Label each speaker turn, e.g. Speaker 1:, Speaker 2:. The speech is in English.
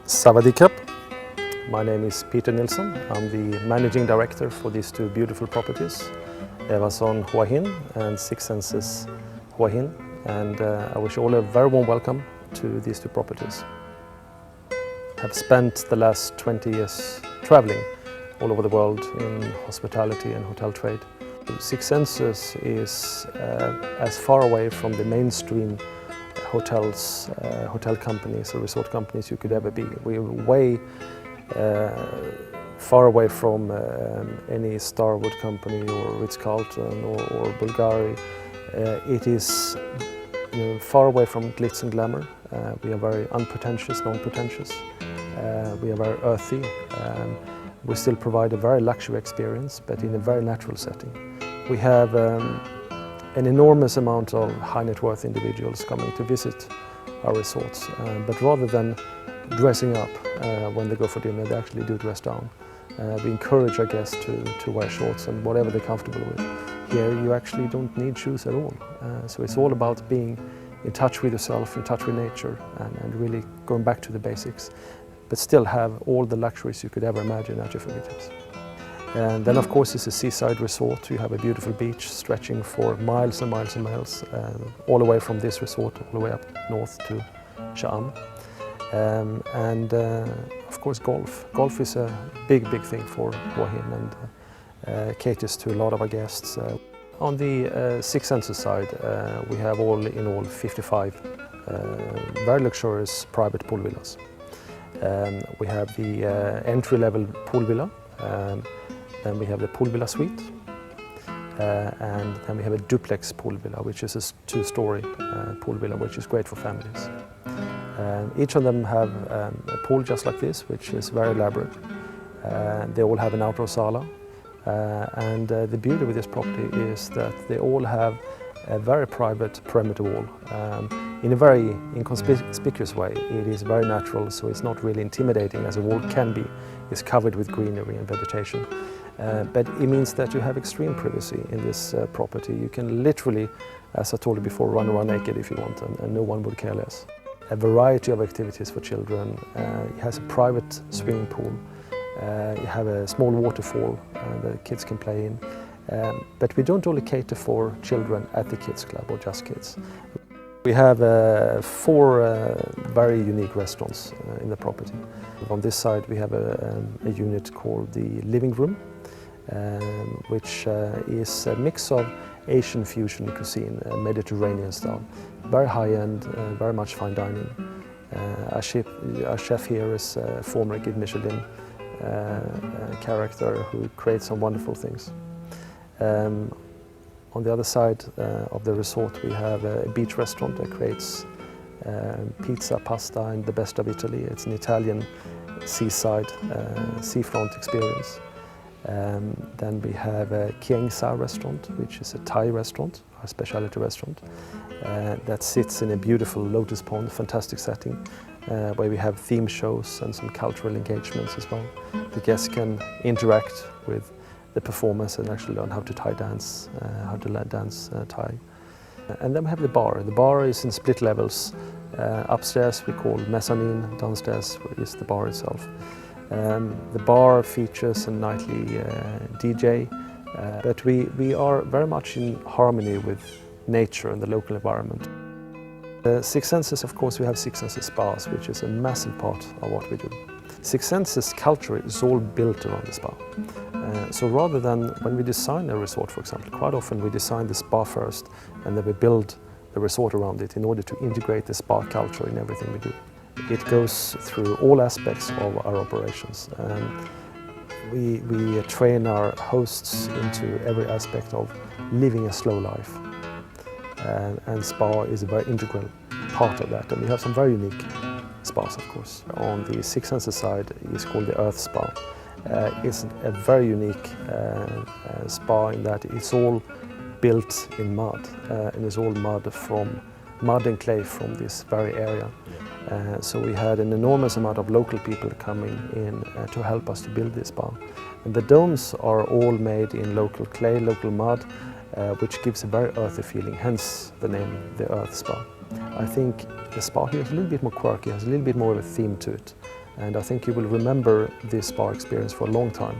Speaker 1: Savadikap. My name is Peter Nilsson. I'm the Managing Director for these two beautiful properties, Evason Hua Hin and Six Senses Hua Hin. And I wish you all a very warm welcome to these two properties. I've spent the last 20 years traveling all over the world in hospitality and hotel trade. Six Senses is as far away from the mainstream hotels, hotel companies or resort companies you could ever be. We're way far away from any Starwood company or Ritz-Carlton or Bulgari. It is far away from glitz and glamour. We are very unpretentious, non-pretentious. We are very earthy. We still provide a very luxury experience, but in a very natural setting. We have an enormous amount of high net worth individuals coming to visit our resorts, but rather than dressing up when they go for dinner, they actually do dress down. We encourage our guests to wear shorts and whatever they're comfortable with. Here you actually don't need shoes at all. So it's all about being in touch with yourself, in touch with nature, and really going back to the basics, but still have all the luxuries you could ever imagine at your fingertips. And then of course it's a seaside resort. You have a beautiful beach stretching for miles and miles and miles, all the way from this resort all the way up north to Cham. And of course golf. Golf is a big thing for Hua Hin and caters to a lot of our guests. On the Six Senses side, we have all in all 55 very luxurious private pool villas. We have the entry-level pool villa. Then we have the pool villa suite, and then we have a duplex pool villa, which is a two-story pool villa, which is great for families. Each of them have a pool just like this, which is very elaborate. They all have an outdoor sala, and the beauty with this property is that they all have a very private perimeter wall. In a very inconspicuous way. It is very natural, so it's not really intimidating as a wall can be. It's covered with greenery and vegetation. But it means that you have extreme privacy in this property. You can literally, as I told you before, run around naked if you want, and no one would care less. A variety of activities for children. It has a private swimming pool. You have a small waterfall that kids can play in. But we don't only cater for children at the kids club or just kids. We have 4 very unique restaurants in the property. On this side we have a unit called the living room, which is a mix of Asian fusion cuisine, Mediterranean style. Very high-end, very much fine dining. Our chef here is a former Guide Michelin character who creates some wonderful things. On the other side of the resort we have a beach restaurant that creates pizza, pasta and the best of Italy. It's an Italian seaside, seafront experience. Then we have a Kieng Sa restaurant, which is a Thai restaurant, a specialty restaurant, that sits in a beautiful lotus pond, fantastic setting, where we have theme shows and some cultural engagements as well. The guests can interact with the performers and actually learn how to Thai dance, how to dance Thai. And then we have the bar. The bar is in split levels. Upstairs we call mezzanine, downstairs is the bar itself. The bar features a nightly DJ, but we are very much in harmony with nature and the local environment. Six Senses, of course, we have Six Senses spas, which is a massive part of what we do. Six Senses culture is all built around the spa. So rather than when we design a resort, for example, quite often we design the spa first and then we build the resort around it in order to integrate the spa culture in everything we do. It goes through all aspects of our operations. We train our hosts into every aspect of living a slow life. And spa is a very integral part of that. And we have some very unique spas, of course. On the Six Senses side, it's called the Earth Spa. It's a very unique spa in that it's all built in mud, and it's all mud and clay from this very area. So we had an enormous amount of local people coming in to help us to build this spa. And the domes are all made in local clay, local mud, which gives a very earthy feeling, hence the name, the Earth Spa. I think the spa here is a little bit more quirky, has a little bit more of a theme to it. And I think you will remember this bar experience for a long time.